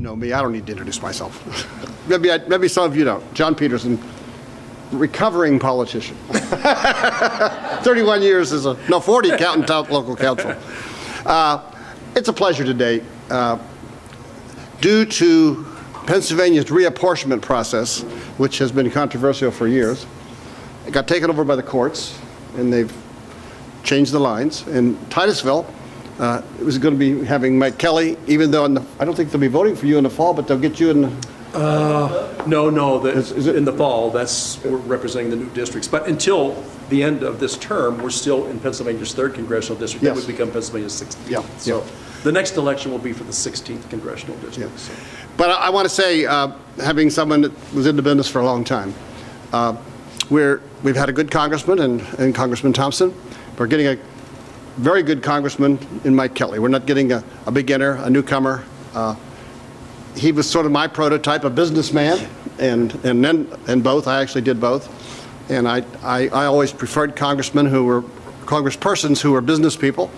know me. I don't need to introduce myself. maybe some of you don't. John Peterson, recovering politician. 31 years as 40 counting local council. It's a pleasure today. Due to Pennsylvania's reapportionment process, which has been controversial for years, it got taken over by the courts, and they've changed the lines. In Titusville, it was going to be having Mike Kelly, even though I don't think they'll be voting for you in the fall, but they'll get you in the... No, in the fall, we're representing the new districts. But until the end of this term, we're still in Pennsylvania's 3rd congressional district. Yes. That would become Pennsylvania's 16th. Yeah. So the next election will be for the 16th congressional district. Yeah. So. But I want to say, having someone that was in the business for a long time, we've had a good congressman and Congressman Thompson. We're getting a very good congressman in Mike Kelly. We're not getting a beginner, a newcomer. He was sort of my prototype, a businessman, and both. I actually did both, and I always preferred congresspersons who were business people.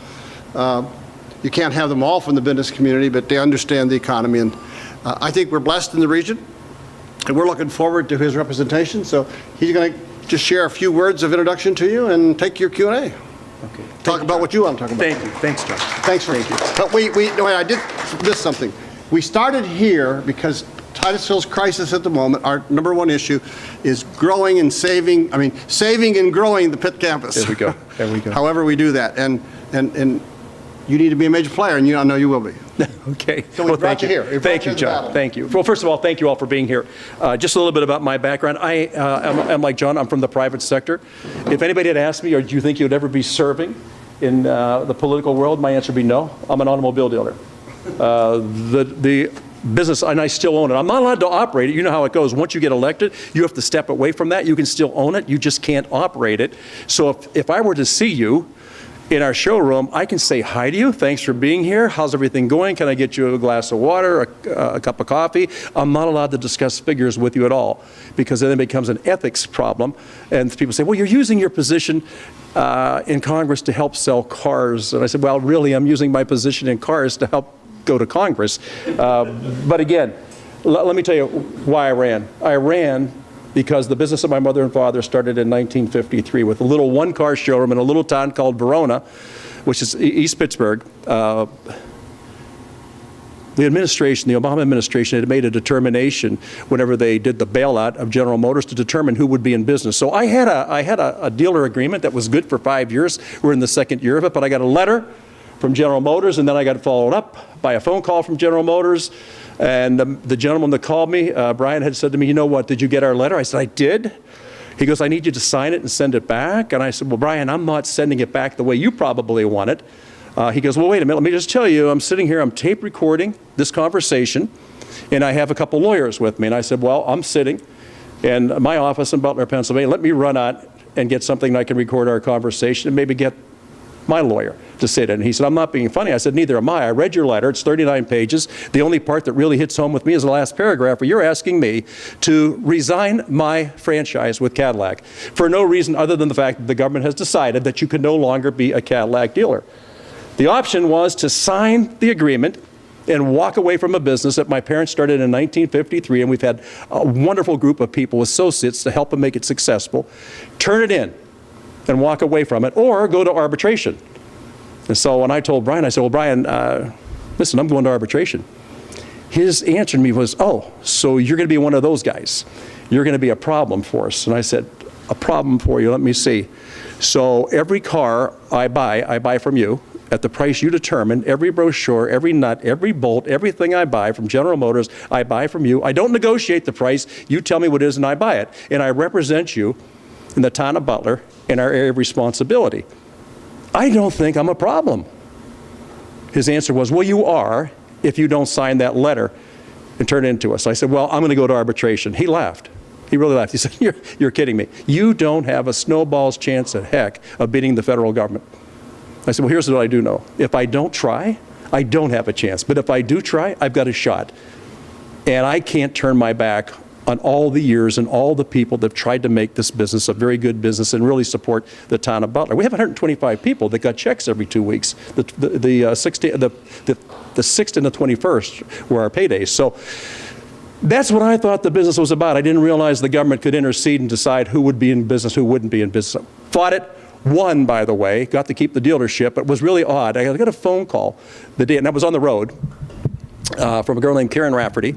You can't have them all from the business community, but they understand the economy, and I think we're blessed in the region, and we're looking forward to his representation. So he's going to just share a few words of introduction to you and take your Q&A. Okay. Talk about what you want to talk about. Thank you. Thanks, John. Thanks for it. But I did miss something. We started here because Titusville's crisis at the moment, our number one issue, is growing and saving and growing the Pitt campus. There we go. There we go. However we do that. And you need to be a major player, and I know you will be. Okay. So we brought you here. Thank you, John. Thank you. Well, first of all, thank you all for being here. Just a little bit about my background. I am like John. I'm from the private sector. If anybody had asked me, or do you think you'd ever be serving in the political world, my answer would be no. I'm an automobile dealer. The business, and I still own it. I'm not allowed to operate it. You know how it goes. Once you get elected, you have to step away from that. You can still own it. You just can't operate it. So if I were to see you in our showroom, I can say hi to you. Thanks for being here. How's everything going? Can I get you a glass of water, a cup of coffee? I'm not allowed to discuss figures with you at all, because then it becomes an ethics problem. And people say, well, you're using your position in Congress to help sell cars. And I said, well, really, I'm using my position in cars to help go to Congress. But again, let me tell you why I ran. I ran because the business of my mother and father started in 1953 with a little one-car showroom in a little town called Verona, which is East Pittsburgh. The administration, the Obama administration, had made a determination whenever they did the bailout of General Motors to determine who would be in business. So I had a dealer agreement that was good for 5 years. We're in the 2nd year of it, but I got a letter from General Motors, and then I got followed up by a phone call from General Motors. And the gentleman that called me, Brian, had said to me, you know what, did you get our letter? I said, I did. He goes, I need you to sign it and send it back. And I said, well, Brian, I'm not sending it back the way you probably want it. He goes, well, wait a minute, let me just tell you, I'm sitting here, I'm tape recording this conversation, and I have a couple lawyers with me. And I said, well, I'm sitting in my office in Butler, Pennsylvania. Let me run out and get something that I can record our conversation and maybe get my lawyer to sit in. And he said, I'm not being funny. I said, neither am I. I read your letter. It's 39 pages. The only part that really hits home with me is the last paragraph where you're asking me to resign my franchise with Cadillac for no reason other than the fact that the government has decided that you can no longer be a Cadillac dealer. The option was to sign the agreement and walk away from a business that my parents started in 1953, and we've had a wonderful group of people, associates, to help them make it successful, turn it in and walk away from it, or go to arbitration. And so when I told Brian, I said, well, Brian, listen, I'm going to arbitration. His answer to me was, oh, so you're going to be one of those guys. You're going to be a problem for us. And I said, a problem for you, let me see. So every car I buy from you at the price you determine. Every brochure, every nut, every bolt, everything I buy from General Motors, I buy from you. I don't negotiate the price. You tell me what it is and I buy it. And I represent you in the town of Butler in our area of responsibility. I don't think I'm a problem. His answer was, well, you are if you don't sign that letter and turn it into us. I said, well, I'm going to go to arbitration. He laughed. He really laughed. He said, you're kidding me. You don't have a snowball's chance at heck of beating the federal government. I said, well, here's what I do know. If I don't try, I don't have a chance. But if I do try, I've got a shot. And I can't turn my back on all the years and all the people that have tried to make this business a very good business and really support the town of Butler. We have 125 people that got checks every 2 weeks. The 6th and the 21st were our paydays. So that's what I thought the business was about. I didn't realize the government could intercede and decide who would be in business, who wouldn't be in business. Fought it, won, by the way, got to keep the dealership, but it was really odd. I got a phone call the day, and I was on the road, from a girl named Karen Rafferty,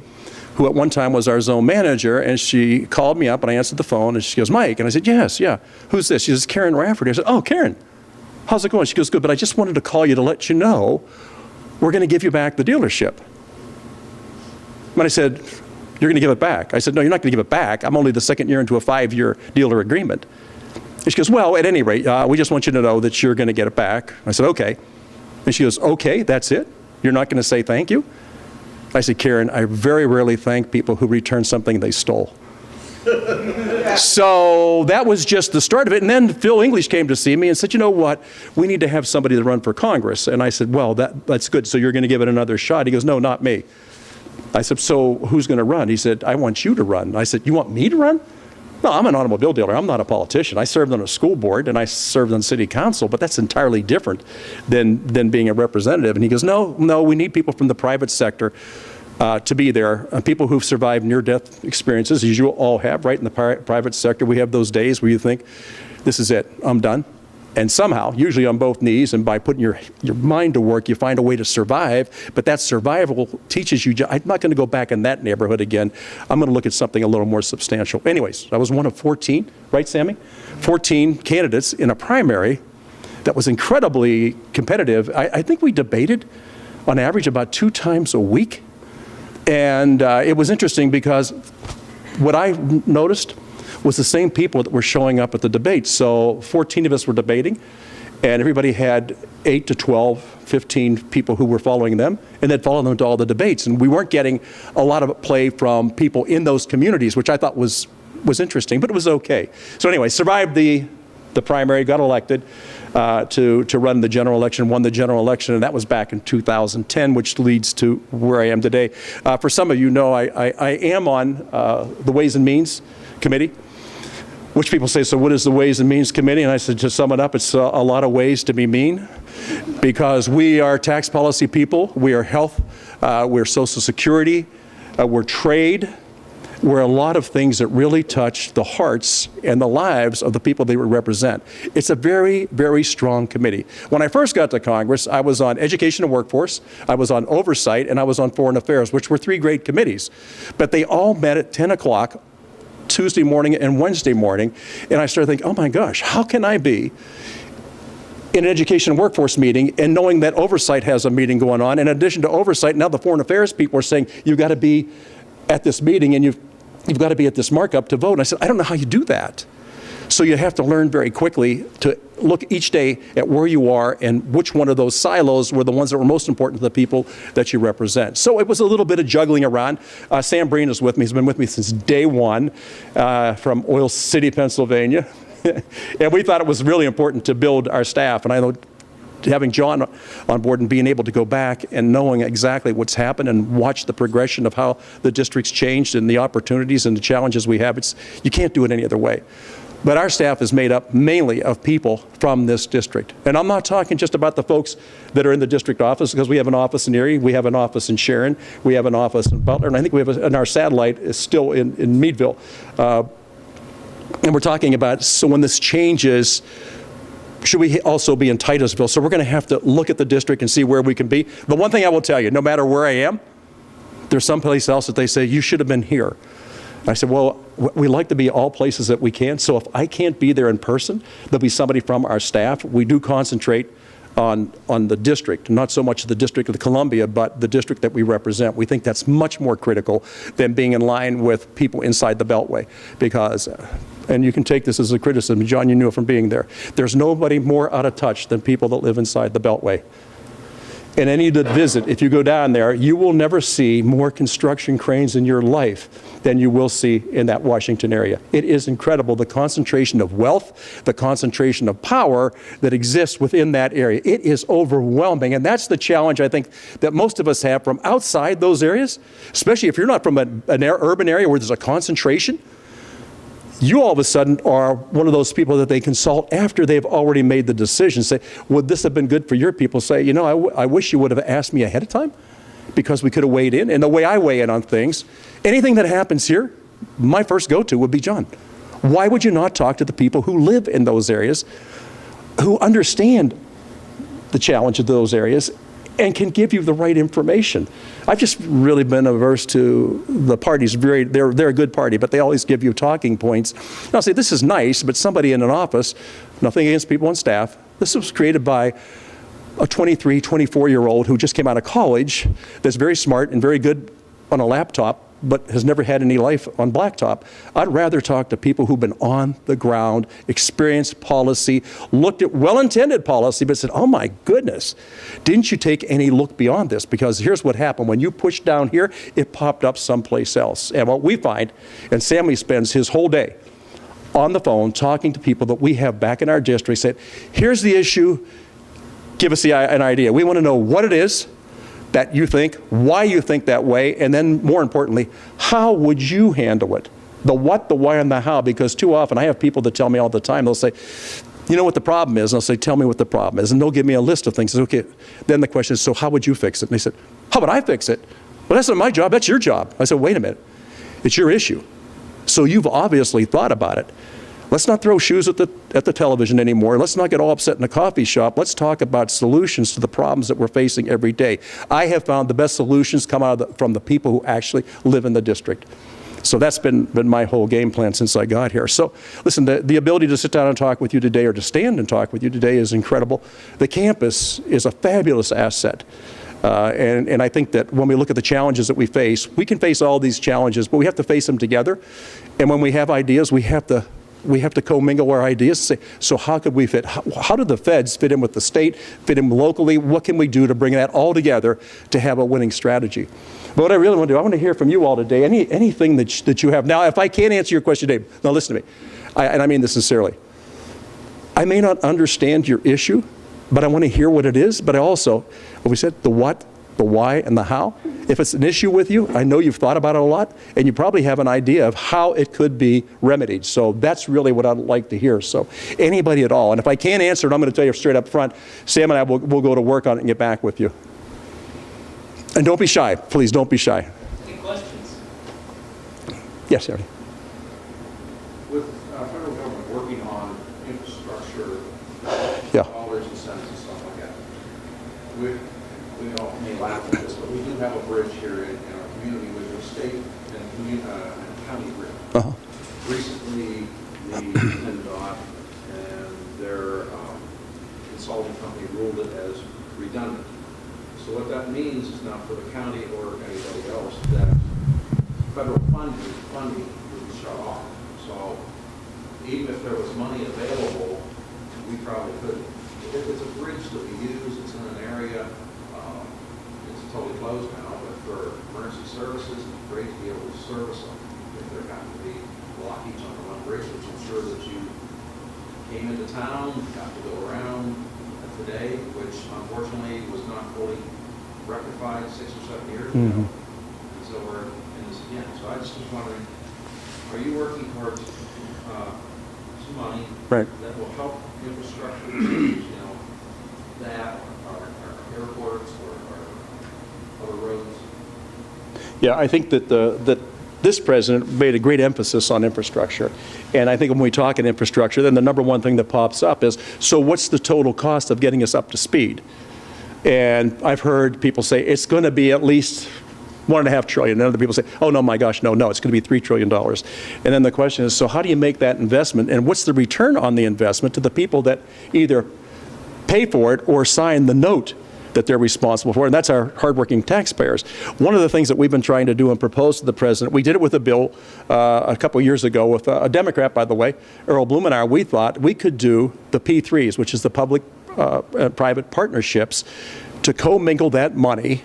who at one time was our zone manager, and she called me up, and I answered the phone, and she goes, Mike, and I said, yes, yeah, who's this? She says, Karen Rafferty. I said, oh, Karen, how's it going? She goes, good, but I just wanted to call you to let you know we're going to give you back the dealership. And I said, you're going to give it back? I said, no, you're not going to give it back. I'm only the second year into a 5-year dealer agreement. And she goes, well, at any rate, we just want you to know that you're going to get it back. I said, okay. And she goes, okay, that's it? You're not going to say thank you? I said, Karen, I very rarely thank people who return something they stole. So that was just the start of it. And then Phil English came to see me and said, you know what, we need to have somebody to run for Congress. And I said, well, that's good. So you're going to give it another shot? He goes, no, not me. I said, so who's going to run? He said, I want you to run. I said, you want me to run? No, I'm an automobile dealer. I'm not a politician. I served on a school board and I served on city council, but that's entirely different than being a representative. And he goes, no, we need people from the private sector to be there, people who've survived near-death experiences, as you all have, right? In the private sector, we have those days where you think, this is it, I'm done. And somehow, usually on both knees, and by putting your mind to work, you find a way to survive. But that survival teaches you, I'm not going to go back in that neighborhood again. I'm going to look at something a little more substantial. Anyways, I was one of 14, right, Sammy? 14 candidates in a primary that was incredibly competitive. I think we debated, on average, about 2 times a week. And it was interesting because what I noticed was the same people that were showing up at the debates. So 14 of us were debating, and everybody had 8 to 12, 15 people who were following them, and they'd follow them to all the debates. And we weren't getting a lot of play from people in those communities, which I thought was interesting, but it was okay. So anyway, survived the primary, got elected to run the general election, won the general election, and that was back in 2010, which leads to where I am today. For some of you know, I am on the Ways and Means Committee, which people say, so what is the Ways and Means Committee? And I said, to sum it up, it's a lot of ways to be mean, because we are tax policy people, we are health, we're Social Security, we're trade, we're a lot of things that really touch the hearts and the lives of the people they represent. It's a very, very strong committee. When I first got to Congress, I was on Education and Workforce, I was on Oversight, and I was on Foreign Affairs, which were 3 great committees. But they all met at 10 o'clock Tuesday morning and Wednesday morning, and I started thinking, oh my gosh, how can I be in an Education and Workforce meeting and knowing that Oversight has a meeting going on? In addition to Oversight, now the Foreign Affairs people are saying, you've got to be at this meeting and you've got to be at this markup to vote. And I said, I don't know how you do that. So you have to learn very quickly to look each day at where you are and which one of those silos were the ones that were most important to the people that you represent. So it was a little bit of juggling around. Sam Breen is with me. He's been with me since day one from Oil City, Pennsylvania. And we thought it was really important to build our staff. And I know having John on board and being able to go back and knowing exactly what's happened and watch the progression of how the district's changed and the opportunities and the challenges we have, you can't do it any other way. But our staff is made up mainly of people from this district. And I'm not talking just about the folks that are in the district office, because we have an office in Erie, we have an office in Sharon, we have an office in Butler, and I think we have and our satellite is still in Meadville. And we're talking about, so when this changes, should we also be in Titusville? So we're going to have to look at the district and see where we can be. But one thing I will tell you, no matter where I am, there's someplace else that they say, you should have been here. I said, well, we like to be all places that we can. So if I can't be there in person, there'll be somebody from our staff. We do concentrate on the district, not so much the District of Columbia, but the district that we represent. We think that's much more critical than being in line with people inside the Beltway, because, and you can take this as a criticism, John, you knew it from being there, there's nobody more out of touch than people that live inside the Beltway. And any that visit, if you go down there, you will never see more construction cranes in your life than you will see in that Washington area. It is incredible, the concentration of wealth, the concentration of power that exists within that area. It is overwhelming, and that's the challenge, I think, that most of us have from outside those areas, especially if you're not from an urban area where there's a concentration. You all of a sudden are one of those people that they consult after they've already made the decision. Say, would this have been good for your people? Say, you know, I wish you would have asked me ahead of time because we could have weighed in. And the way I weigh in on things, anything that happens here, my first go-to would be John. Why would you not talk to the people who live in those areas, who understand the challenge of those areas, and can give you the right information? I've just really been averse to the parties. They're a good party, but they always give you talking points. And I'll say, this is nice, but somebody in an office, nothing against people on staff, this was created by a 23, 24-year-old who just came out of college that's very smart and very good on a laptop, but has never had any life on blacktop. I'd rather talk to people who've been on the ground, experienced policy, looked at well-intended policy, but said, oh my goodness, didn't you take any look beyond this? Because here's what happened. When you pushed down here, it popped up someplace else. And what we find, and Sammy spends his whole day on the phone talking to people that we have back in our district, said, here's the issue, give us an idea. We want to know what it is that you think, why you think that way, and then more importantly, how would you handle it? The what, the why, and the how, because too often I have people that tell me all the time, they'll say, you know what the problem is? And I'll say, tell me what the problem is. And they'll give me a list of things. I say, okay, then the question is, so how would you fix it? And they said, how would I fix it? Well, that's not my job, that's your job. I said, wait a minute, it's your issue. So you've obviously thought about it. Let's not throw shoes at the television anymore. Let's not get all upset in a coffee shop. Let's talk about solutions to the problems that we're facing every day. I have found the best solutions come out from the people who actually live in the district. So that's been my whole game plan since I got here. So listen, the ability to sit down and talk with you today, or to stand and talk with you today, is incredible. The campus is a fabulous asset. And I think that when we look at the challenges that we can face all these challenges, but we have to face them together. And when we have ideas, we have to commingle our ideas and say, so how could we fit? How do the feds fit in with the state, fit in locally? What can we do to bring that all together to have a winning strategy? But what I really want to do, I want to hear from you all today, anything that you have. Now, if I can't answer your question today, now listen to me, and I mean this sincerely. I may not understand your issue, but I want to hear what it is. But I also, what we said, the what, the why, and the how. If it's an issue with you, I know you've thought about it a lot, and you probably have an idea of how it could be remedied. So that's really what I'd like to hear. So anybody at all. And if I can't answer it, I'm going to tell you straight up front, Sam and I will go to work on it and get back with you. And don't be shy. Please don't be shy. Any questions? Yes, Ernie. With federal government working on infrastructure, Yeah. dollars and cents and stuff like that, we all may laugh at this, but we do have a bridge here in our community with the state and county bridge. Uh-huh. Recently, the PennDOT and their consulting company ruled it as redundant. So what that means is now for the county or anybody else that federal funding would be shut off. So even if there was money available, we probably couldn't. If it's a bridge that we use, it's in an area, it's totally closed now, but for emergency services, it's great to be able to service them. If there happen to be blockage on the one bridge, which I'm sure that you came into town, got to go around today, which unfortunately was not fully rectified 6 or 7 years ago. Mm-hmm. And so we're in this again. So I just was wondering, are you working towards some money Right. that will help infrastructure, that our airports or other roads? Yeah, I think that this president made a great emphasis on infrastructure. And I think when we talk in infrastructure, then the number one thing that pops up is, so what's the total cost of getting us up to speed? And I've heard people say it's going to be at least $1.5 trillion. And other people say, oh no, my gosh, no, it's going to be $3 trillion. And then the question is, so how do you make that investment? And what's the return on the investment to the people that either pay for it or sign the note that they're responsible for, and that's our hardworking taxpayers. One of the things that we've been trying to do and propose to the president, we did it with a bill a couple years ago with a Democrat, by the way, Earl Blumenauer. We thought we could do the P3s, which is the public-private partnerships, to commingle that money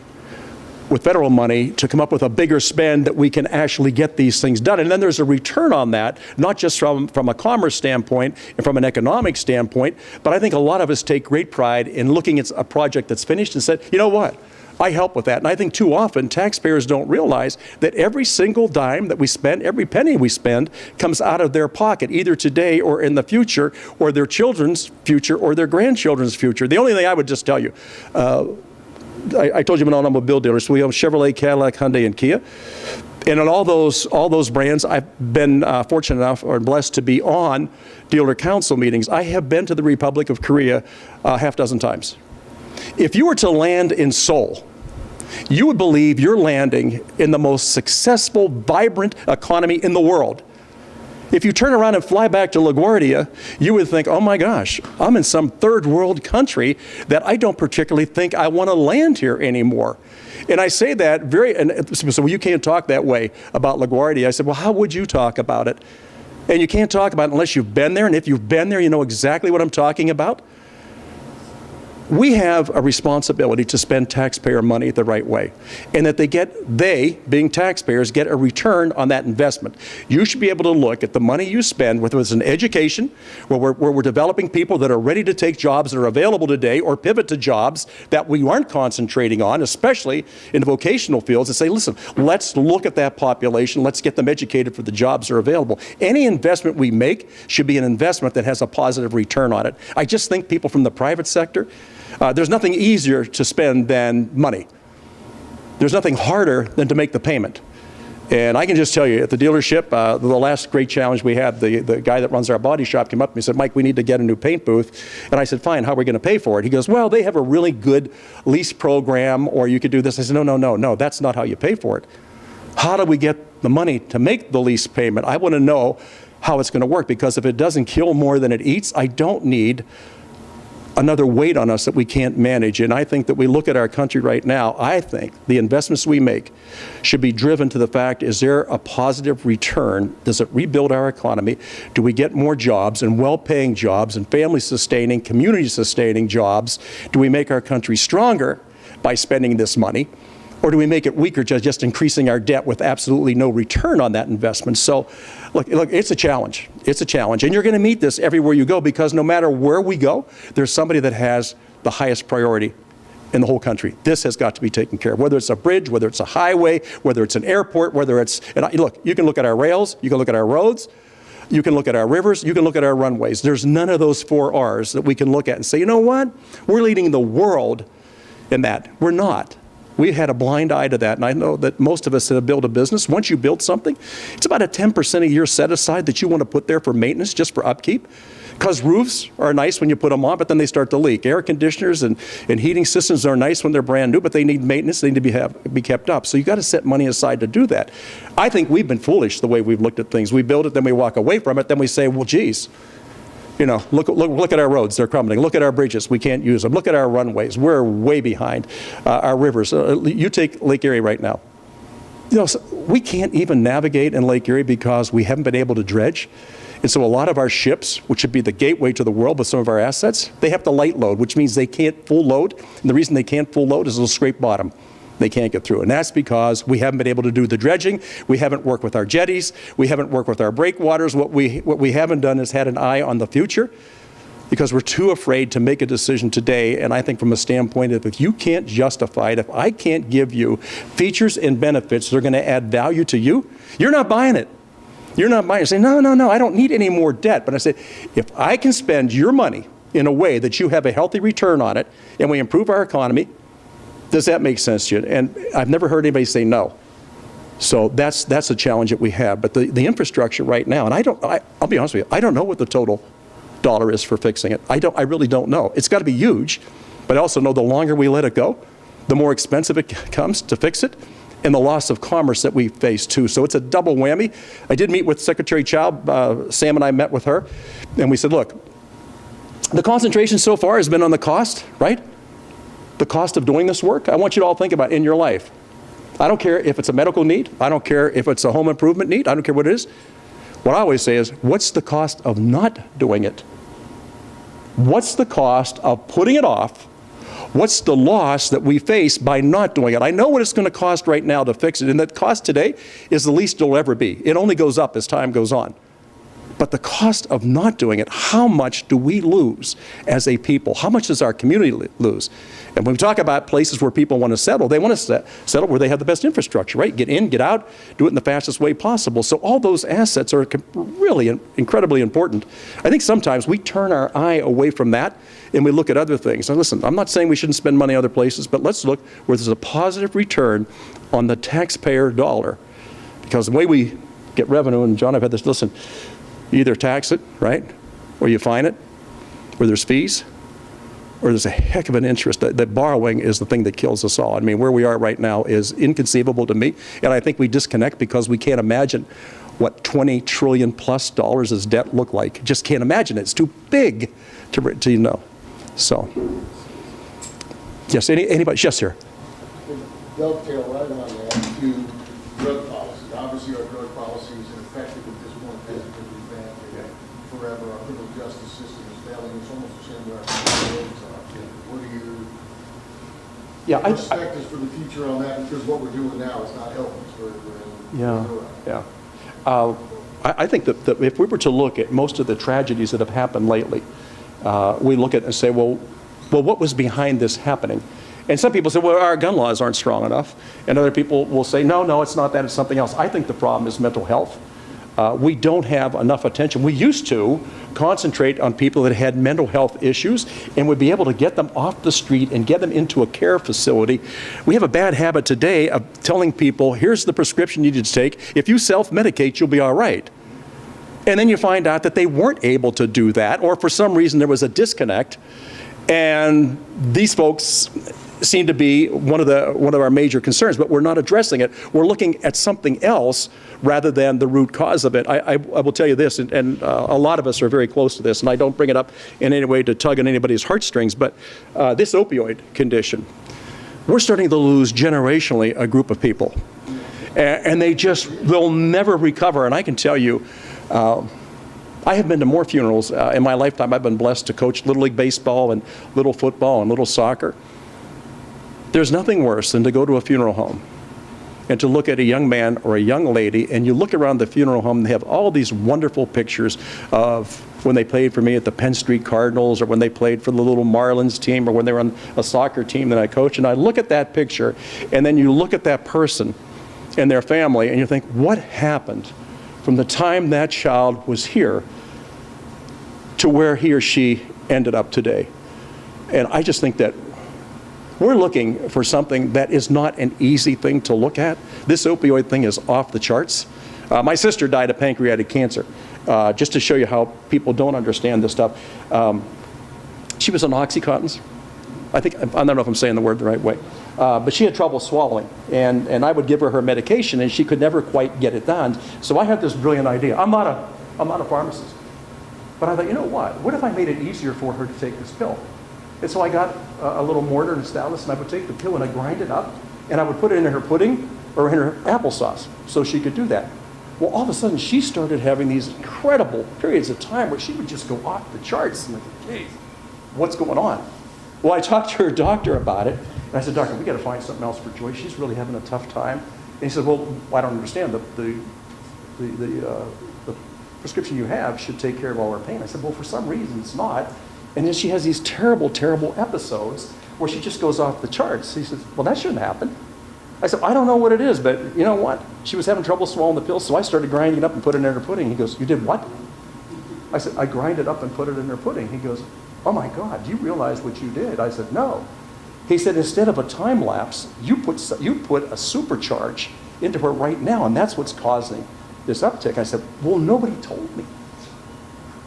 with federal money to come up with a bigger spend that we can actually get these things done. And then there's a return on that, not just from a commerce standpoint and from an economic standpoint, but I think a lot of us take great pride in looking at a project that's finished and said, you know what? I help with that. And I think too often taxpayers don't realize that every single dime that we spend, every penny we spend, comes out of their pocket, either today or in the future, or their children's future, or their grandchildren's future. The only thing I would just tell you, I told you I'm an automobile dealer, so we own Chevrolet, Cadillac, Hyundai, and Kia. And in all those brands, I've been fortunate enough or blessed to be on dealer council meetings. I have been to the Republic of Korea half dozen times. If you were to land in Seoul, you would believe you're landing in the most successful, vibrant economy in the world. If you turn around and fly back to LaGuardia, you would think, oh my gosh, I'm in some third world country that I don't particularly think I want to land here anymore. And I say that so you can't talk that way about LaGuardia. I said, well, how would you talk about it? And you can't talk about it unless you've been there, and if you've been there, you know exactly what I'm talking about. We have a responsibility to spend taxpayer money the right way, and that they, being taxpayers, get a return on that investment. You should be able to look at the money you spend, whether it's in education, where we're developing people that are ready to take jobs that are available today, or pivot to jobs that we aren't concentrating on, especially in the vocational fields, and say, listen, let's look at that population, let's get them educated for the jobs that are available. Any investment we make should be an investment that has a positive return on it. I just think people from the private sector, there's nothing easier to spend than money. There's nothing harder than to make the payment. And I can just tell you, at the dealership, the last great challenge we had, the guy that runs our body shop came up to me and said, Mike, we need to get a new paint booth. And I said, fine, how are we going to pay for it? He goes, well, they have a really good lease program, or you could do this. I said, no, that's not how you pay for it. How do we get the money to make the lease payment? I want to know how it's going to work, because if it doesn't kill more than it eats, I don't need another weight on us that we can't manage. And I think that we look at our country right now, I think the investments we make should be driven to the fact, is there a positive return? Does it rebuild our economy? Do we get more jobs, and well-paying jobs, and family-sustaining, community-sustaining jobs? Do we make our country stronger by spending this money? Or do we make it weaker, just increasing our debt with absolutely no return on that investment? So, look, it's a challenge. It's a challenge. And you're going to meet this everywhere you go, because no matter where we go, there's somebody that has the highest priority in the whole country. This has got to be taken care of, whether it's a bridge, whether it's a highway, whether it's an airport, whether it's, look, you can look at our rails, you can look at our roads, you can look at our rivers, you can look at our runways. There's none of those 4 R's that we can look at and say, you know what? We're leading the world in that. We're not. We had a blind eye to that, and I know that most of us that have built a business, once you build something, it's about a 10% a year set aside that you want to put there for maintenance, just for upkeep. Because roofs are nice when you put them on, but then they start to leak. Air conditioners and heating systems are nice when they're brand new, but they need maintenance, they need to be kept up. So you've got to set money aside to do that. I think we've been foolish the way we've looked at things. We build it, then we walk away from it, then we say, well, geez. You know, look at our roads, they're crumbling. Look at our bridges, we can't use them. Look at our runways, we're way behind. Our rivers, you take Lake Erie right now. You know, we can't even navigate in Lake Erie because we haven't been able to dredge. And so a lot of our ships, which should be the gateway to the world with some of our assets, they have to light load, which means they can't full load. And the reason they can't full load is they'll scrape bottom. They can't get through. And that's because we haven't been able to do the dredging. We haven't worked with our jetties. We haven't worked with our breakwaters. What we haven't done is had an eye on the future, because we're too afraid to make a decision today. And I think from a standpoint of, if you can't justify it, if I can't give you features and benefits that are going to add value to you, you're not buying it. You're not buying it. You say, no, I don't need any more debt. But I say, if I can spend your money in a way that you have a healthy return on it, and we improve our economy, does that make sense to you? And I've never heard anybody say no. So that's a challenge that we have. But the infrastructure right now, and I'll be honest with you, I don't know what the total dollar is for fixing it. I really don't know. It's got to be huge, but I also know the longer we let it go, the more expensive it comes to fix it, and the loss of commerce that we face too. So it's a double whammy. I did meet with Secretary Child. Sam and I met with her, and we said, look, the concentration so far has been on the cost, right? The cost of doing this work. I want you to all think about in your life. I don't care if it's a medical need. I don't care if it's a home improvement need. I don't care what it is. What I always say is, what's the cost of not doing it? What's the cost of putting it off What's the loss that we face by not doing it? I know what it's going to cost right now to fix it, and the cost today is the least it'll ever be. It only goes up as time goes on. But the cost of not doing it, how much do we lose as a people? How much does our community lose? And when we talk about places where people want to settle, they want to settle where they have the best infrastructure, right? Get in, get out, do it in the fastest way possible. So all those assets are really incredibly important. I think sometimes we turn our eye away from that and we look at other things. Now listen, I'm not saying we shouldn't spend money other places, but let's look where there's a positive return on the taxpayer dollar. Because the way we get revenue, and John, I've had this, listen, you either tax it, right, or you fine it, or there's fees, or there's a heck of an interest. That borrowing is the thing that kills us all. I mean, where we are right now is inconceivable to me, and I think we disconnect because we can't imagine what $20 trillion plus as debt look like. Just can't imagine it. It's too big to know. So, yes, anybody? Yes, sir. Dovetail right on that to drug policies. Obviously, our drug policy is ineffective at this point, hasn't been revamped forever. Our criminal justice system is failing. It's almost a shame where our roads are. What do you perspectives for the future on that? Because what we're doing now is not helping us. I think that if we were to look at most of the tragedies that have happened lately, we look at it and say, well, what was behind this happening? And some people say, well, our gun laws aren't strong enough. And other people will say, no, it's not that, it's something else. I think the problem is mental health. We don't have enough attention. We used to concentrate on people that had mental health issues and would be able to get them off the street and get them into a care facility. We have a bad habit today of telling people, here's the prescription you need to take. If you self-medicate, you'll be all right. And then you find out that they weren't able to do that, or for some reason there was a disconnect. And these folks seem to be one of our major concerns, but we're not addressing it. We're looking at something else rather than the root cause of it. I will tell you this, and a lot of us are very close to this, and I don't bring it up in any way to tug on anybody's heartstrings, but this opioid condition, we're starting to lose generationally a group of people. And they'll never recover. And I can tell you, I have been to more funerals in my lifetime. I've been blessed to coach Little League Baseball and Little Football and Little Soccer. There's nothing worse than to go to a funeral home and to look at a young man or a young lady, and you look around the funeral home, they have all these wonderful pictures of when they played for me at the Penn Street Cardinals, or when they played for the little Marlins team, or when they were on a soccer team that I coach, and I look at that picture, and then you look at that person and their family, and you think, what happened from the time that child was here to where he or she ended up today? And I just think that we're looking for something that is not an easy thing to look at. This opioid thing is off the charts. My sister died of pancreatic cancer. Just to show you how people don't understand this stuff. She was on Oxycontins. I don't know if I'm saying the word the right way. But she had trouble swallowing. And I would give her medication, and she could never quite get it done. So I had this brilliant idea. I'm not a pharmacist. But I thought, you know what if I made it easier for her to take this pill? And so I got a little mortar and stylus, and I would take the pill and I'd grind it up, and I would put it in her pudding or in her applesauce so she could do that. Well, all of a sudden, she started having these incredible periods of time where she would just go off the charts. And I thought, geez, what's going on? Well, I talked to her doctor about it, and I said, doctor, we got to find something else for Joyce. She's really having a tough time. And he said, well, I don't understand. The prescription you have should take care of all her pain. I said, well, for some reason, it's not. And then she has these terrible, terrible episodes where she just goes off the charts. He says, well, that shouldn't happen. I said, I don't know what it is, but you know what? She was having trouble swallowing the pills, so I started grinding it up and putting it in her pudding. He goes, you did what? I said, I grind it up and put it in her pudding. He goes, oh my God, do you realize what you did? I said, no. He said, instead of a time lapse, you put a supercharge into her right now, and that's what's causing this uptick. I said, well, nobody told me.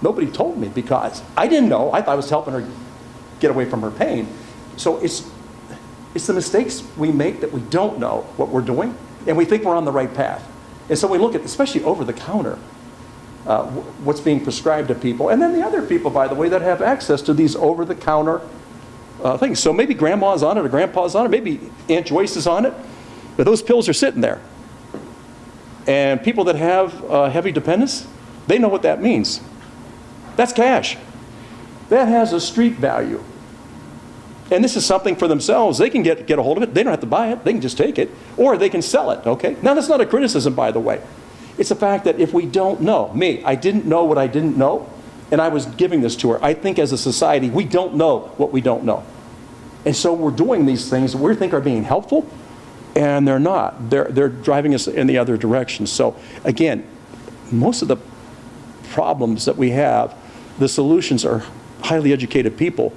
Nobody told me, because I didn't know. I thought I was helping her get away from her pain. So it's the mistakes we make that we don't know what we're doing, and we think we're on the right path. And so we look at, especially over the counter, what's being prescribed to people. And then the other people, by the way, that have access to these over the counter things. So maybe grandma's on it or grandpa's on it, maybe Aunt Joyce is on it, but those pills are sitting there. And people that have heavy dependence, they know what that means. That's cash. That has a street value. And this is something for themselves. They can get a hold of it. They don't have to buy it. They can just take it. Or they can sell it, okay? Now, that's not a criticism, by the way. It's the fact that if we don't know, I didn't know what I didn't know, and I was giving this to her. I think as a society, we don't know what we don't know. And so we're doing these things that we think are being helpful, and they're not. They're driving us in the other direction. So again, most of the problems that we have, the solutions are highly educated people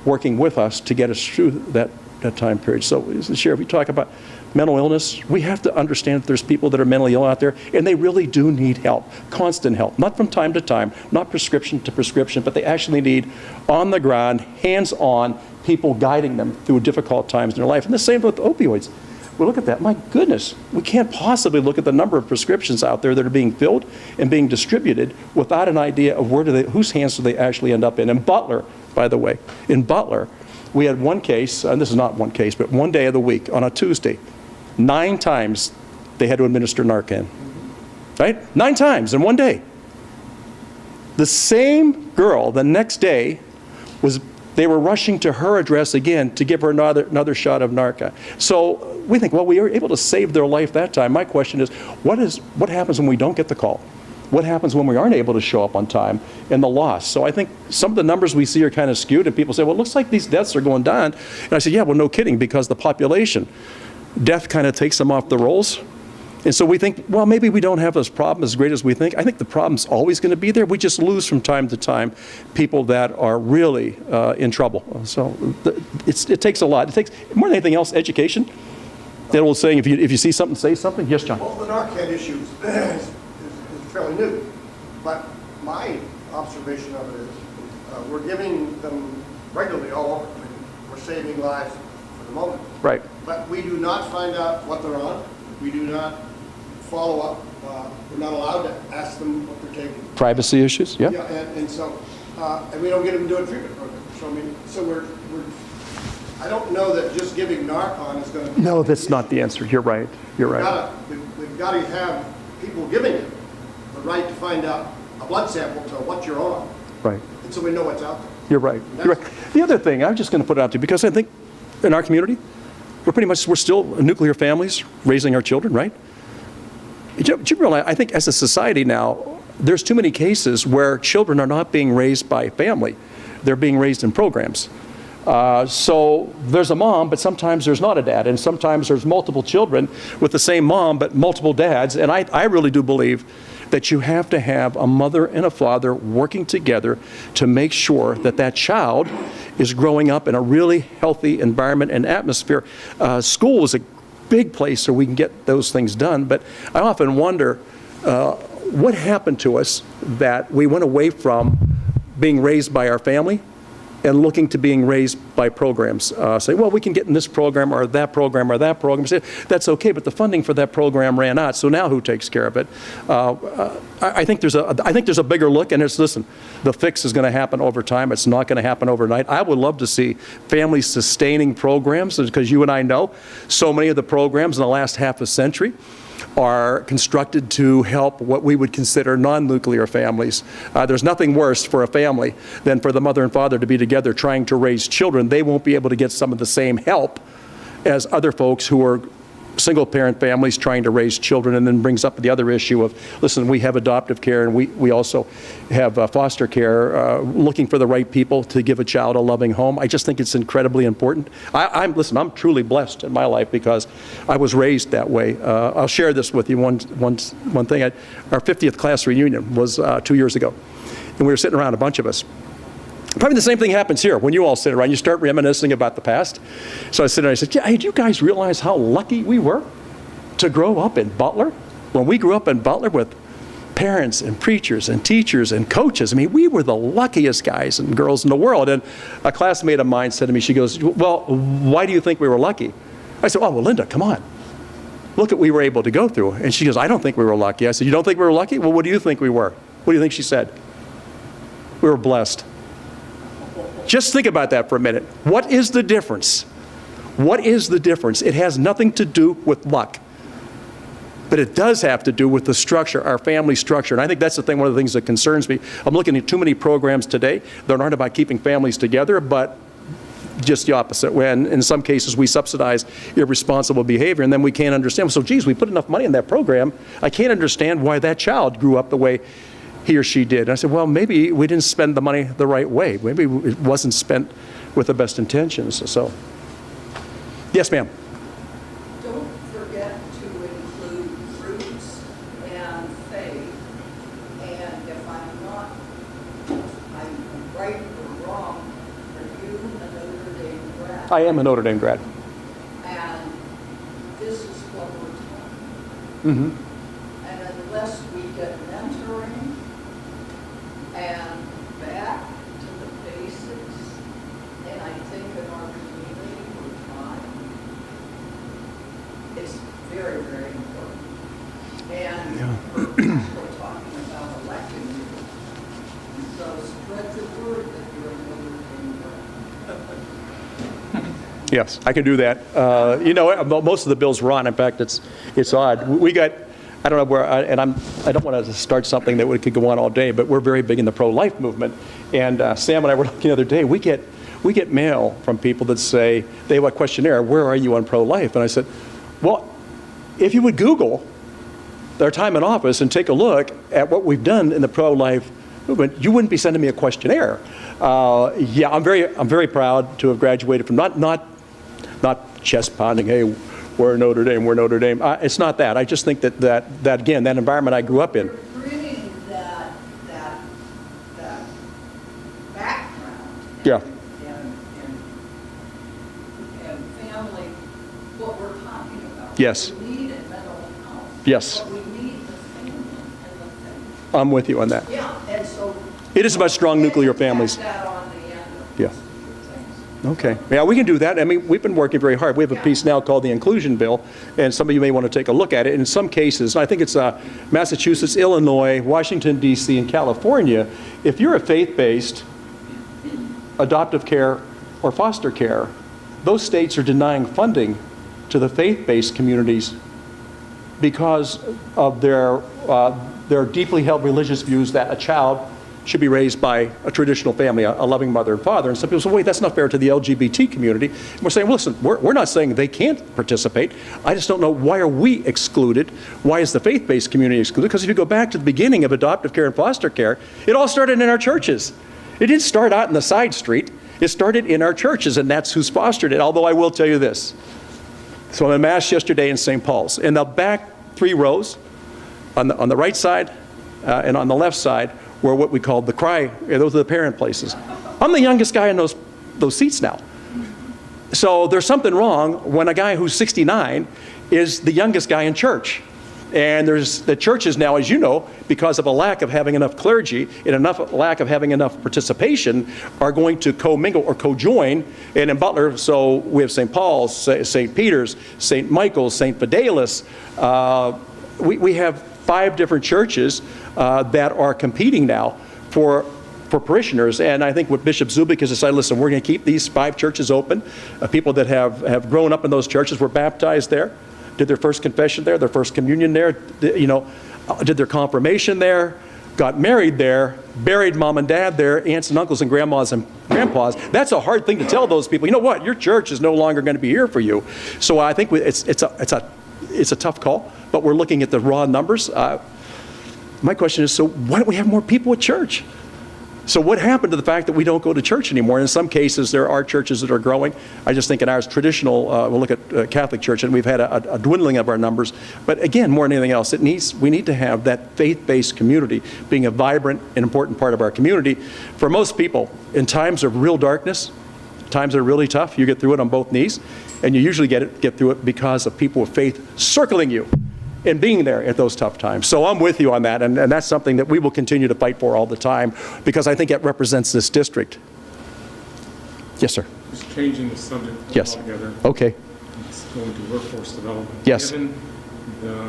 working with us to get us through that time period. So, Sheriff, we talk about mental illness. We have to understand that there's people that are mentally ill out there, and they really do need help, constant help, not from time to time, not prescription to prescription, but they actually need on the ground, hands-on people guiding them through difficult times in their life. And the same with opioids. We look at that, my goodness, we can't possibly look at the number of prescriptions out there that are being filled and being distributed without an idea of whose hands do they actually end up in. In Butler, by the way, in Butler, we had one case, and this is not one case, but one day of the week, on a Tuesday, 9 times they had to administer Narcan, right? 9 times in one day. The same girl, the next day, they were rushing to her address again to give her another shot of Narcan. So we think, well, we were able to save their life that time. My question is, what happens when we don't get the call? What happens when we aren't able to show up on time, and the loss? So I think some of the numbers we see are kind of skewed, and people say, well, it looks like these deaths are going down. And I said, yeah, well, no kidding, because the population, death kind of takes them off the rolls. And so we think, well, maybe we don't have this problem as great as we think. I think the problem's always going to be there. We just lose from time to time people that are really in trouble. So it takes a lot. It takes, more than anything else, education. That old saying, if you see something, say something. Yes, John? Well, the Narcan issue is fairly new, but my observation of it is we're giving them regularly all over. I mean, we're saving lives for the moment. Right. But we do not find out what they're on. We do not follow up. We're not allowed to ask them what they're taking. Privacy issues, yeah. Yeah, and so, and we don't get them to do a treatment program. So I mean, so we're I don't know that just giving Narcan is going to be. No, that's not the answer. You're right. You're right. We've got to have people giving it the right to find out a blood sample to what you're on. Right. And so we know what's out there. You're right. You're right. The other thing, I'm just going to put it out to you, because I think in our community, we're still nuclear families raising our children, right? Do you realize, I think as a society now, there's too many cases where children are not being raised by family. They're being raised in programs. So there's a mom, but sometimes there's not a dad, and sometimes there's multiple children with the same mom, but multiple dads. And I really do believe that you have to have a mother and a father working together to make sure that that child is growing up in a really healthy environment and atmosphere. School is a big place where we can get those things done, but I often wonder what happened to us that we went away from being raised by our family and looking to being raised by programs. Say, well, we can get in this program or that program or that program. Say, that's okay, but the funding for that program ran out, so now who takes care of it? I think there's a bigger look, and listen, the fix is going to happen over time. It's not going to happen overnight. I would love to see family sustaining programs, because you and I know so many of the programs in the last half a century are constructed to help what we would consider non-nuclear families. There's nothing worse for a family than for the mother and father to be together trying to raise children. They won't be able to get some of the same help as other folks who are single-parent families trying to raise children, and then brings up the other issue of, listen, we have adoptive care, and we also have foster care, looking for the right people to give a child a loving home. I just think it's incredibly important. Listen, I'm truly blessed in my life because I was raised that way. I'll share this with you, one thing. Our 50th class reunion was 2 years ago, and we were sitting around, a bunch of us. Probably the same thing happens here when you all sit around. You start reminiscing about the past. So I sit there and I said, yeah, hey, do you guys realize how lucky we were to grow up in Butler? When we grew up in Butler with parents and preachers and teachers and coaches, I mean, we were the luckiest guys and girls in the world. And a classmate of mine said to me, she goes, well, why do you think we were lucky? I said, oh, well, Linda, come on. Look at what we were able to go through. And she goes, I don't think we were lucky. I said, you don't think we were lucky? Well, what do you think we were? What do you think she said? We were blessed. Just think about that for a minute. What is the difference? What is the difference? It has nothing to do with luck. But it does have to do with the structure, our family structure. And I think that's the thing, one of the things that concerns me. I'm looking at too many programs today that aren't about keeping families together, but just the opposite. When in some cases we subsidize irresponsible behavior, and then we can't understand. So, geez, we put enough money in that program. I can't understand why that child grew up the way he or she did. And I said, well, maybe we didn't spend the money the right way. Maybe it wasn't spent with the best intentions. So, yes, ma'am. Don't forget to include fruits and faith. And if I'm not, I'm right or wrong, are you a Notre Dame grad? I am a Notre Dame grad. And this is what we're talking about. Mm-hmm. And unless we get mentoring and back to the basics, and I think in our community we're trying, it's very, very important. And we're talking about electing you. So spread the word that you're a Notre Dame grad. Yes, I can do that. You know, most of the bills were on. In fact, it's odd. We got, I don't know where, I don't want to start something that could go on all day, but we're very big in the pro-life movement. And Sam and I were looking the other day. We get mail from people that say they have a questionnaire. Where are you on pro-life? And I said, well, if you would Google their time in office and take a look at what we've done in the pro-life movement, you wouldn't be sending me a questionnaire. Yeah, I'm very proud to have graduated from not chest pounding, hey, we're Notre Dame, we're Notre Dame. It's not that. I just think that again, that environment I grew up in. Bringing that background. Yeah. And family, what we're talking about. Yes. We need in mental health. Yes. But we need the family and the faith. I'm with you on that. Yeah, and so. It is about strong nuclear families. That on the end of Yeah. things. Okay. Yeah, we can do that. I mean, we've been working very hard. We have a piece now called the Inclusion Bill, and some of you may want to take a look at it. In some cases, I think it's Massachusetts, Illinois, Washington, D.C., and California, if you're a faith-based adoptive care or foster care, those states are denying funding to the faith-based communities because of their deeply held religious views that a child should be raised by a traditional family, a loving mother and father. And some people say, wait, that's not fair to the LGBT community. And we're saying, well, listen, we're not saying they can't participate. I just don't know, why are we excluded? Why is the faith-based community excluded? Because if you go back to the beginning of adoptive care and foster care, it all started in our churches. It didn't start out in the side street. It started in our churches, and that's who's fostered it. Although I will tell you this. So I'm in Mass yesterday in St. Paul's. In the back 3 rows, on the right side and on the left side, were what we called the cry. Those are the parent places. I'm the youngest guy in those seats now. So there's something wrong when a guy who's 69 is the youngest guy in church. And there's the churches now, as you know, because of a lack of having enough clergy and lack of having enough participation, are going to commingle or co-join. And in Butler, so we have St. Paul's, St. Peter's, St. Michael's, St. Fidelis. We have 5 different churches that are competing now for parishioners. And I think what Bishop Zubik has decided, listen, we're going to keep these 5 churches open. People that have grown up in those churches were baptized there, did their first confession there, their first communion there, did their confirmation there, got married there, buried mom and dad there, aunts and uncles and grandmas and grandpas. That's a hard thing to tell those people. You know what? Your church is no longer going to be here for you. So I think it's a tough call, but we're looking at the raw numbers. My question is, so why don't we have more people at church? So what happened to the fact that we don't go to church anymore? In some cases, there are churches that are growing. I just think in ours, traditional, we'll look at Catholic Church, and we've had a dwindling of our numbers. But again, more than anything else, we need to have that faith-based community being a vibrant and important part of our community. For most people, in times of real darkness, times that are really tough, you get through it on both knees, and you usually get through it because of people of faith circling you and being there at those tough times. So I'm with you on that, and that's something that we will continue to fight for all the time, because I think it represents this district. Yes, sir. Just changing the subject Yes. altogether. Okay. Let's go into workforce development. Yes. Given the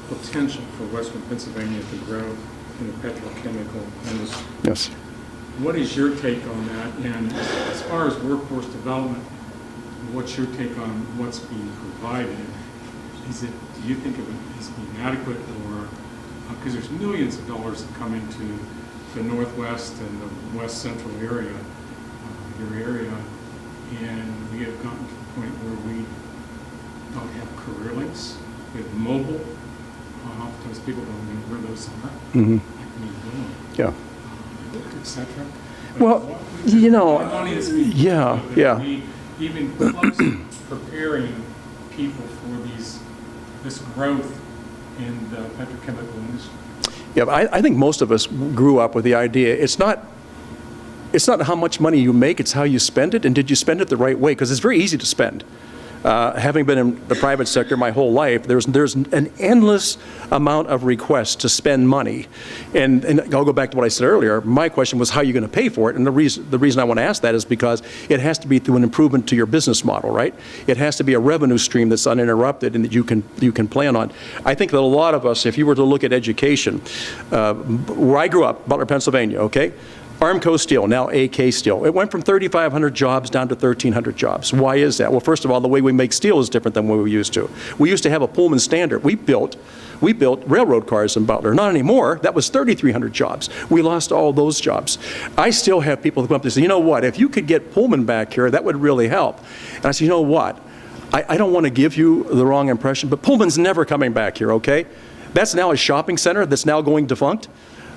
potential for Western Pennsylvania to grow in the petrochemical industry, Yes. what is your take on that? And as far as workforce development, what's your take on what's being provided? Do you think of it as being adequate, or because there's millions of dollars that come into the Northwest and the West Central area, your area, and we have gotten to the point where we don't have career links. We have mobile. Oftentimes people don't know where those are. Yeah. Et cetera. Well, you know, Money is being yeah, that yeah. we even close to preparing people for this growth in the petrochemical industry. Yeah, but I think most of us grew up with the idea, it's not how much money you make, it's how you spend it, and did you spend it the right way? Because it's very easy to spend. Having been in the private sector my whole life, there's an endless amount of requests to spend money. And I'll go back to what I said earlier. My question was, how are you going to pay for it? And the reason I want to ask that is because it has to be through an improvement to your business model, right? It has to be a revenue stream that's uninterrupted and that you can plan on. I think that a lot of us, if you were to look at education, where I grew up, Butler, Pennsylvania, okay? Armco Steel, now AK Steel. It went from 3,500 jobs down to 1,300 jobs. Why is that? Well, first of all, the way we make steel is different than what we used to. We used to have a Pullman standard. We built railroad cars in Butler. Not anymore. That was 3,300 jobs. We lost all those jobs. I still have people that come up and say, you know what, if you could get Pullman back here, that would really help. And I say, you know what, I don't want to give you the wrong impression, but Pullman's never coming back here, okay? That's now a shopping center that's now going defunct.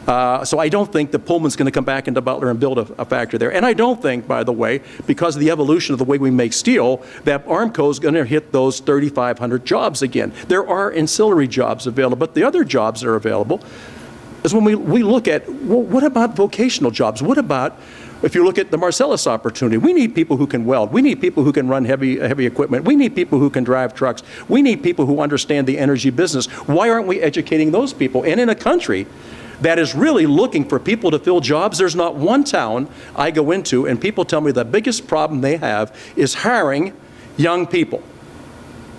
So I don't think that Pullman's going to come back into Butler and build a factory there. And I don't think, by the way, because of the evolution of the way we make steel, that Armco's going to hit those 3,500 jobs again. There are ancillary jobs available, but the other jobs that are available is when we look at, well, what about vocational jobs? What about, if you look at the Marcellus opportunity, we need people who can weld. We need people who can run heavy equipment. We need people who can drive trucks. We need people who understand the energy business. Why aren't we educating those people? And in a country that is really looking for people to fill jobs, there's not one town I go into and people tell me the biggest problem they have is hiring young people.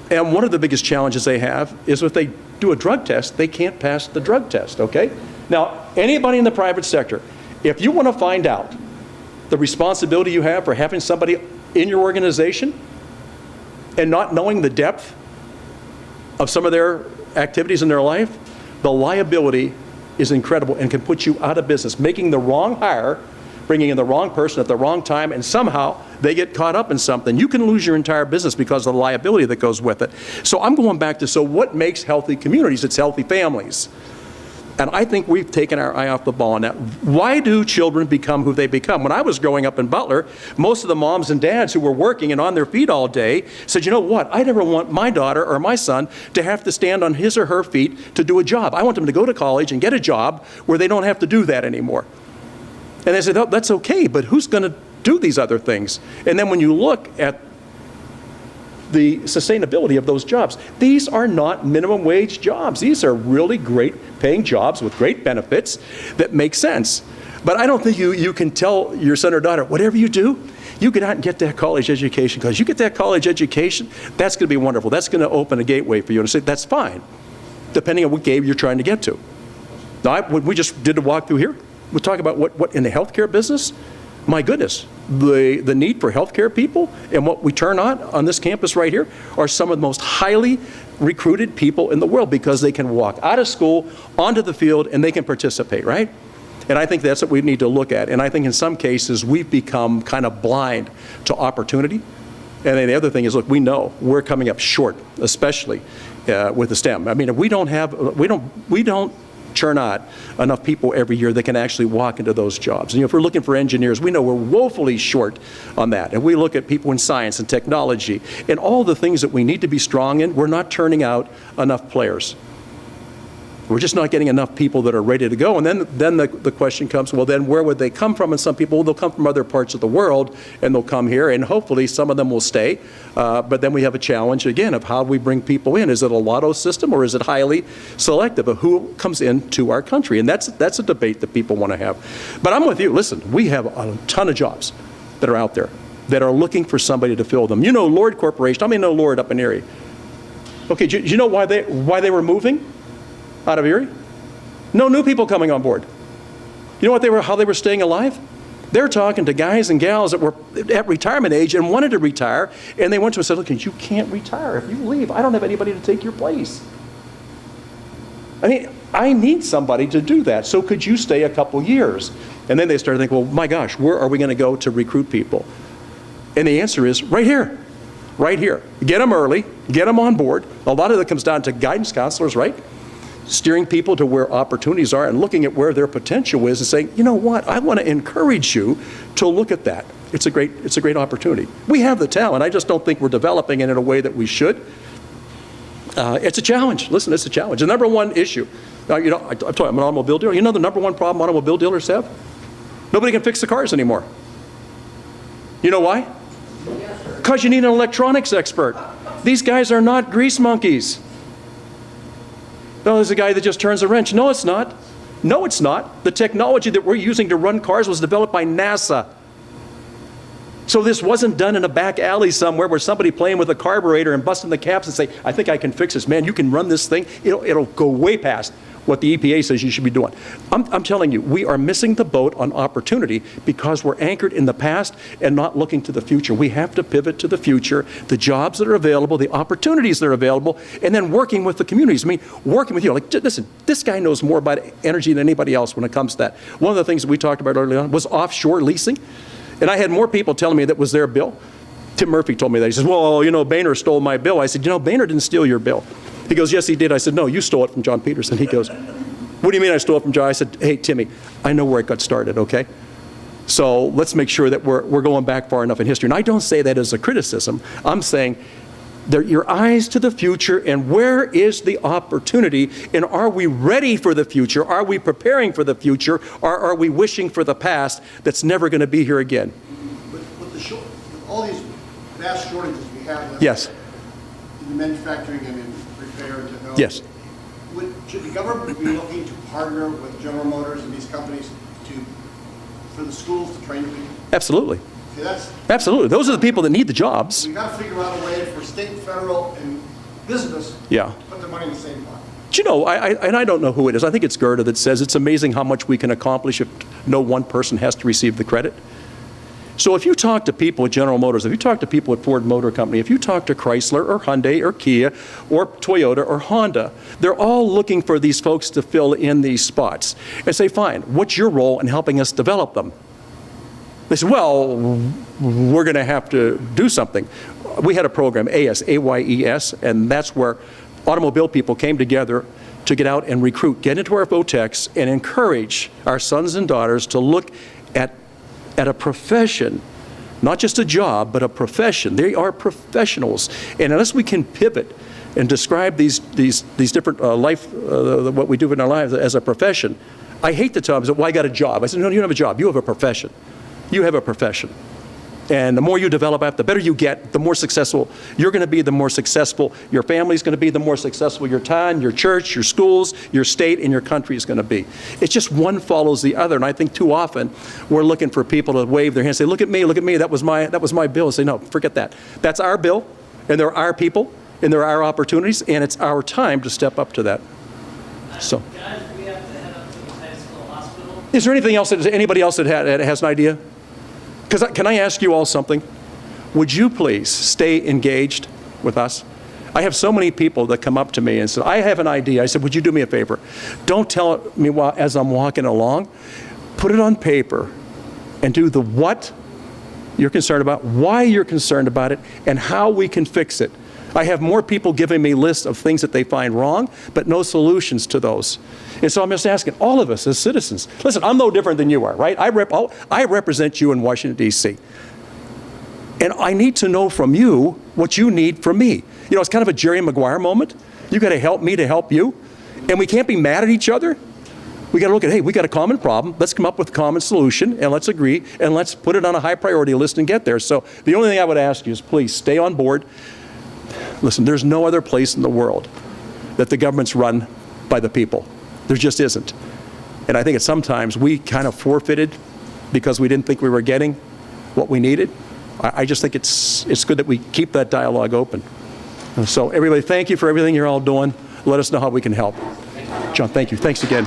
And one of the biggest challenges they have is if they do a drug test, they can't pass the drug test, okay? Now, anybody in the private sector, if you want to find out the responsibility you have for having somebody in your organization and not knowing the depth of some of their activities in their life, the liability is incredible and can put you out of business. Making the wrong hire, bringing in the wrong person at the wrong time, and somehow they get caught up in something. You can lose your entire business because of the liability that goes with it. So I'm going back to, so what makes healthy communities? It's healthy families. And I think we've taken our eye off the ball on that. Why do children become who they become? When I was growing up in Butler, most of the moms and dads who were working and on their feet all day said, you know what, I never want my daughter or my son to have to stand on his or her feet to do a job. I want them to go to college and get a job where they don't have to do that anymore. And they said, oh, that's okay, but who's going to do these other things? And then when you look at the sustainability of those jobs, these are not minimum wage jobs. These are really great paying jobs with great benefits that make sense. But I don't think you can tell your son or daughter, whatever you do, you get out and get that college education, because you get that college education, that's going to be wonderful. That's going to open a gateway for you. And say, that's fine, depending on what game you're trying to get to. Now, when we just did a walkthrough here, we're talking about what in the healthcare business, my goodness, the need for healthcare people and what we turn on this campus right here are some of the most highly recruited people in the world, because they can walk out of school onto the field and they can participate, right? And I think that's what we need to look at. And I think in some cases we've become kind of blind to opportunity. And then the other thing is, look, we know we're coming up short, especially with the STEM. I mean, if we don't churn out enough people every year that can actually walk into those jobs. And, you know, if we're looking for engineers, we know we're woefully short on that. And we look at people in science and technology and all the things that we need to be strong in, we're not turning out enough players. We're just not getting enough people that are ready to go. And then the question comes, well, then where would they come from? And some people, well, they'll come from other parts of the world and they'll come here, and hopefully some of them will stay. But then we have a challenge again of how we bring people in. Is it a lotto system, or is it highly selective of who comes into our country? And that's a debate that people want to have. But I'm with you. Listen, we have a ton of jobs that are out there that are looking for somebody to fill them. You know, Lord Corporation. I mean, know Lord up in Erie. Okay, do you know why they were moving out of Erie? No new people coming on board. You know how they were staying alive? They're talking to guys and gals that were at retirement age and wanted to retire, and they went to us and said, look, you can't retire. If you leave, I don't have anybody to take your place. I mean, I need somebody to do that, so could you stay a couple years? And then they started thinking, well, my gosh, where are we going to go to recruit people? And the answer is right here, right here. Get them early, get them on board. A lot of it comes down to guidance counselors, right? Steering people to where opportunities are and looking at where their potential is and saying, you know what, I want to encourage you to look at that. It's a great opportunity. We have the talent. I just don't think we're developing it in a way that we should. It's a challenge. Listen, it's a challenge. The number one issue, you know, I'm an automobile dealer. You know the number one problem automobile dealers have? Nobody can fix the cars anymore. You know why? Because you need an electronics expert. These guys are not grease monkeys. No, there's a guy that just turns a wrench. No, it's not. No, it's not. The technology that we're using to run cars was developed by NASA. So this wasn't done in a back alley somewhere where somebody playing with a carburetor and busting the caps and say, I think I can fix this. Man, you can run this thing. It'll go way past what the EPA says you should be doing. I'm telling you, we are missing the boat on opportunity because we're anchored in the past and not looking to the future. We have to pivot to the future, the jobs that are available, the opportunities that are available, and then working with the communities. I mean, working with you. Like, listen, this guy knows more about energy than anybody else when it comes to that. One of the things that we talked about earlier on was offshore leasing. And I had more people telling me that was their bill. Tim Murphy told me that. He says, well, you know, Boehner stole my bill. I said, you know, Boehner didn't steal your bill. He goes, yes, he did. I said, no, you stole it from John Peterson. He goes, what do you mean I stole it from John? I said, hey, Timmy, I know where it got started, okay? So let's make sure that we're going back far enough in history. And I don't say that as a criticism. I'm saying your eyes to the future and where is the opportunity, and are we ready for the future? Are we preparing for the future? Or are we wishing for the past that's never going to be here again? With all these vast shortages we have, Yes. in the manufacturing and in repair and technology. Yes. Should the government be looking to partner with General Motors and these companies for the schools to train people? Absolutely. See, Absolutely. Those are the people that need the jobs. we've got to figure out a way for state, federal, and business Yeah. to put the money in the same pot. Do you know, I don't know who it is. I think it's Gerda that says it's amazing how much we can accomplish if no one person has to receive the credit. So if you talk to people at General Motors, if you talk to people at Ford Motor Company, if you talk to Chrysler or Hyundai or Kia or Toyota or Honda, they're all looking for these folks to fill in these spots. And say, fine, what's your role in helping us develop them? They say, well, we're going to have to do something. We had a program, AYES, A-Y-E-S, and that's where automobile people came together to get out and recruit, get into our VOTEX, and encourage our sons and daughters to look at a profession, not just a job, but a profession. They are professionals. And unless we can pivot and describe these different what we do in our lives as a profession, I hate to tell them, well, I got a job. I said, no, you don't have a job. You have a profession. You have a profession. And the more you develop at, the better you get, the more successful you're going to be, the more successful your family's going to be, the more successful your town, your church, your schools, your state, and your country is going to be. It's just one follows the other. And I think too often we're looking for people to wave their hands and say, look at me, that was my bill. And say, no, forget that. That's our bill, and there are our people, and there are opportunities, and it's our time to step up to that. So, Guys, we have to head up to the Titusville Hospital. is there anything else, anybody else that has an idea? Can I ask you all something? Would you please stay engaged with us? I have so many people that come up to me and say, I have an idea. I said, would you do me a favor? Don't tell it me as I'm walking along. Put it on paper and do the what you're concerned about, why you're concerned about it, and how we can fix it. I have more people giving me lists of things that they find wrong, but no solutions to those. And so I'm just asking all of us as citizens, listen, I'm no different than you are, right? I represent you in Washington, D.C. And I need to know from you what you need from me. You know, it's kind of a Jerry Maguire moment. You got to help me to help you. And we can't be mad at each other. We got to look at, hey, we got a common problem. Let's come up with a common solution, and let's agree, and let's put it on a high priority list and get there. So the only thing I would ask you is please stay on board. Listen, there's no other place in the world that the government's run by the people. There just isn't. And I think sometimes we kind of forfeited because we didn't think we were getting what we needed. I just think it's good that we keep that dialogue open. So everybody, thank you for everything you're all doing. Let us know how we can help. John, thank you. Thanks again.